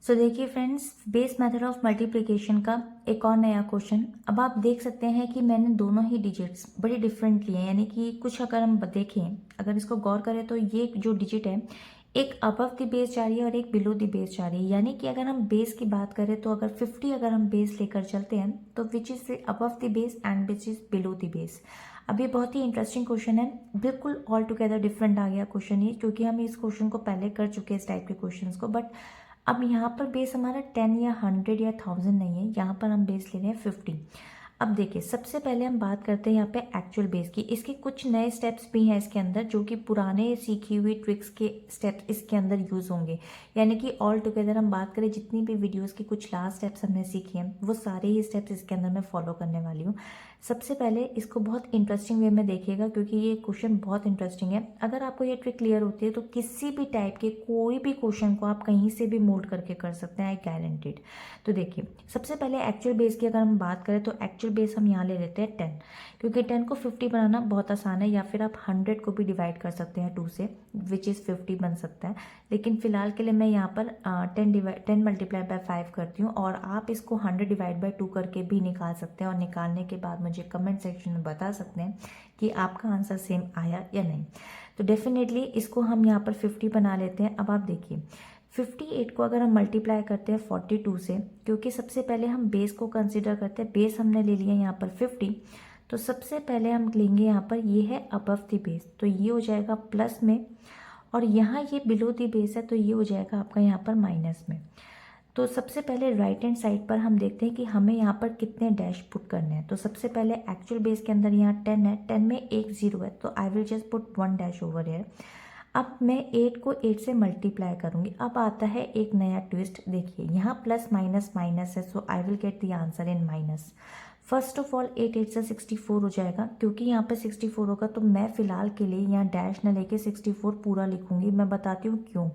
सो देखिए friends, base method of multiplication का एक और नया क्वेश्चन। अब आप देख सकते हैं कि मैंने दोनों ही डिजिट्स बड़ी डिफरेंट लिए हैं, यानी कि कुछ अगर हम देखें, अगर इसको गौर करें तो ये जो डिजिट है एक अबव द बेस जा रही है और एक बिलो द बेस जा रही है। यानी कि अगर हम बेस की बात करें तो अगर 50 अगर हम बेस लेकर चलते हैं तो which is above the base and which is below the base. अब ये बहुत ही इंटरेस्टिंग क्वेश्चन है, बिल्कुल ऑल टुगेदर डिफरेंट आ गया क्वेश्चन ये, क्योंकि हम इस क्वेश्चन को पहले कर चुके हैं इस टाइप के क्वेश्चन को। बट अब यहाँ पर बेस हमारा 10 या 100 या 1000 नहीं है, यहाँ पर हम बेस ले रहे हैं 50। अब देखिए, सबसे पहले हम बात करते हैं यहाँ पे एक्चुअल बेस की। इसके कुछ नए स्टेप्स भी हैं इसके अंदर, जो कि पुराने सीखी हुई ट्रिक्स के स्टेप्स इसके अंदर यूज होंगे। यानी कि ऑल टुगेदर हम बात करें, जितनी भी वीडियोस की कुछ लास्ट स्टेप्स हमने सीखे हैं वो सारे ही स्टेप्स इसके अंदर मैं फॉलो करने वाली हूँ। सबसे पहले इसको बहुत इंटरेस्टिंग वे में देखिएगा, क्योंकि ये क्वेश्चन बहुत इंटरेस्टिंग है। अगर आपको ये ट्रिक क्लियर होती है तो किसी भी टाइप के कोई भी क्वेश्चन को आप कहीं से भी मोल्ड करके कर सकते हैं, आई गारंटीड। तो देखिए, सबसे पहले एक्चुअल बेस की अगर हम बात करें तो एक्चुअल बेस हम यहाँ ले लेते हैं 10, क्योंकि 10 को 50 बनाना बहुत आसान है। या फिर आप 100 को भी डिवाइड कर सकते हैं 2 से, विच इज़ 50 बन सकता है। लेकिन फिलहाल के लिए मैं यहाँ पर 10 मल्टीप्लाई बाय 5 करती हूँ, और आप इसको 100 डिवाइड बाय 2 करके भी निकाल सकते हैं। और निकालने के बाद मुझे कमेंट सेक्शन में बता सकते हैं कि आपका आंसर सेम आया या नहीं। तो डेफिनेटली इसको हम यहाँ पर 50 बना लेते हैं। अब आप देखिए, 58 को अगर हम मल्टीप्लाई करते हैं 42 से, क्योंकि सबसे पहले हम बेस को कंसिडर करते हैं, बेस हमने ले लिया यहाँ पर 50, तो सबसे पहले हम लेंगे यहाँ पर ये है अबव द बेस, तो ये हो जाएगा प्लस में, और यहाँ ये बिलो द बेस है तो ये हो जाएगा आपका यहाँ पर माइनस में। तो सबसे पहले राइट हैंड साइड पर हम देखते हैं कि हमें यहाँ पर कितने डैश पुट करने हैं। तो सबसे पहले एक्चुअल बेस के अंदर यहाँ 10 है, 10 में एक 0 है, तो I will just put 1 dash over here. अब मैं 8 को 8 से मल्टीप्लाई करूंगी। अब आता है एक नया ट्विस्ट, देखिए यहाँ प्लस माइनस माइनस है, so I will get the answer in minus. First of all 8 8 से 64 हो जाएगा, क्योंकि यहाँ पे 64 होगा तो मैं फिलहाल के लिए यहाँ डैश न लेके 64 पूरा लिखूंगी। मैं बताती हूँ क्यों।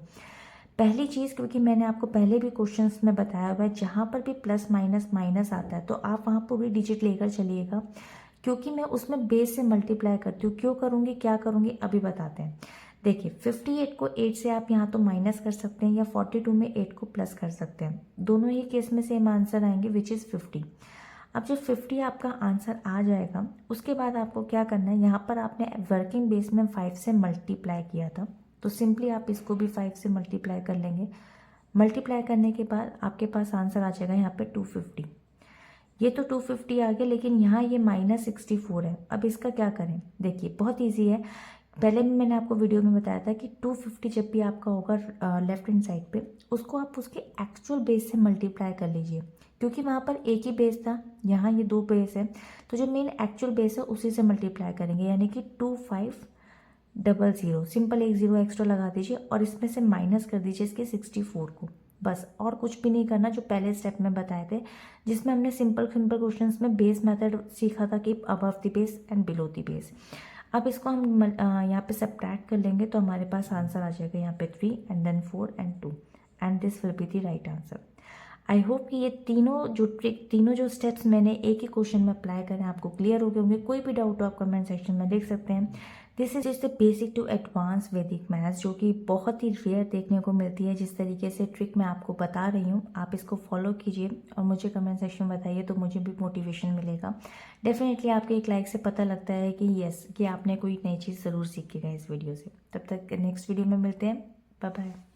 पहली चीज़, क्योंकि मैंने आपको पहले भी क्वेश्चंस में बताया हुआ है, जहाँ पर भी प्लस माइनस माइनस आता है तो आप वहाँ पूरी डिजिट लेकर चलिएगा, क्योंकि मैं उसमें बेस से मल्टीप्लाई करती हूँ। क्यों करूँगी, क्या करूँगी, अभी बताते हैं। देखिए, 58 को 8 से आप यहाँ तो माइनस कर सकते हैं, या 42 में 8 को प्लस कर सकते हैं। दोनों ही केस में सेम आंसर आएंगे, विच इज़ 50। अब जब 50 आपका आंसर आ जाएगा, उसके बाद आपको क्या करना है, यहाँ पर आपने वर्किंग बेस में 5 से मल्टीप्लाई किया था, तो सिंपली आप इसको भी 5 से मल्टीप्लाई कर लेंगे। मल्टीप्लाई करने के बाद आपके पास आंसर आ जाएगा यहाँ पे 250। ये तो 250 आ गया, लेकिन यहाँ ये -64 है। अब इसका क्या करें, देखिए बहुत ईजी है। पहले भी मैंने आपको वीडियो में बताया था कि 250 जब भी आपका होगा लेफ्ट हैंड साइड पे, उसको आप उसके एक्चुअल बेस से मल्टीप्लाई कर लीजिए, क्योंकि वहाँ पर एक ही बेस था, यहाँ ये 2 बेस है, तो जो मेन एक्चुअल बेस है उसी से मल्टीप्लाई करेंगे। यानी कि 2500, सिंपल एक 0 एक्स्ट्रा लगा दीजिए और इसमें से माइनस कर दीजिए इसके 64 को, बस। और कुछ भी नहीं करना, जो पहले स्टेप में बताए थे, जिसमें हमने सिंपल क्वेश्चंस में बेस मेथड सीखा था कि above the base and below the base. अब इसको हम यहाँ पे सब्ट्रैक्ट कर लेंगे, तो हमारे पास आंसर आ जाएगा यहाँ पे 3 and then 4 and 2, and this will be the right answer. I hope कि ये तीनों जो स्टेप्स मैंने एक ही क्वेश्चन में अप्लाई करें आपको क्लियर हो गए होंगे। कोई भी डाउट हो आप कमेंट सेक्शन में लिख सकते हैं। This is the basic to advance Vedic maths, जो कि बहुत ही रेयर देखने को मिलती है। जिस तरीके से ट्रिक मैं आपको बता रही हूँ, आप इसको फॉलो कीजिए और मुझे कमेंट सेक्शन में बताइए, तो मुझे भी मोटिवेशन मिलेगा। डेफिनेटली आपके एक लाइक से पता लगता है कि यस, कि आपने कोई नई चीज़ ज़रूर सीखी है इस वीडियो से। तब तक नेक्स्ट वीडियो में मिलते हैं, बाय बाय।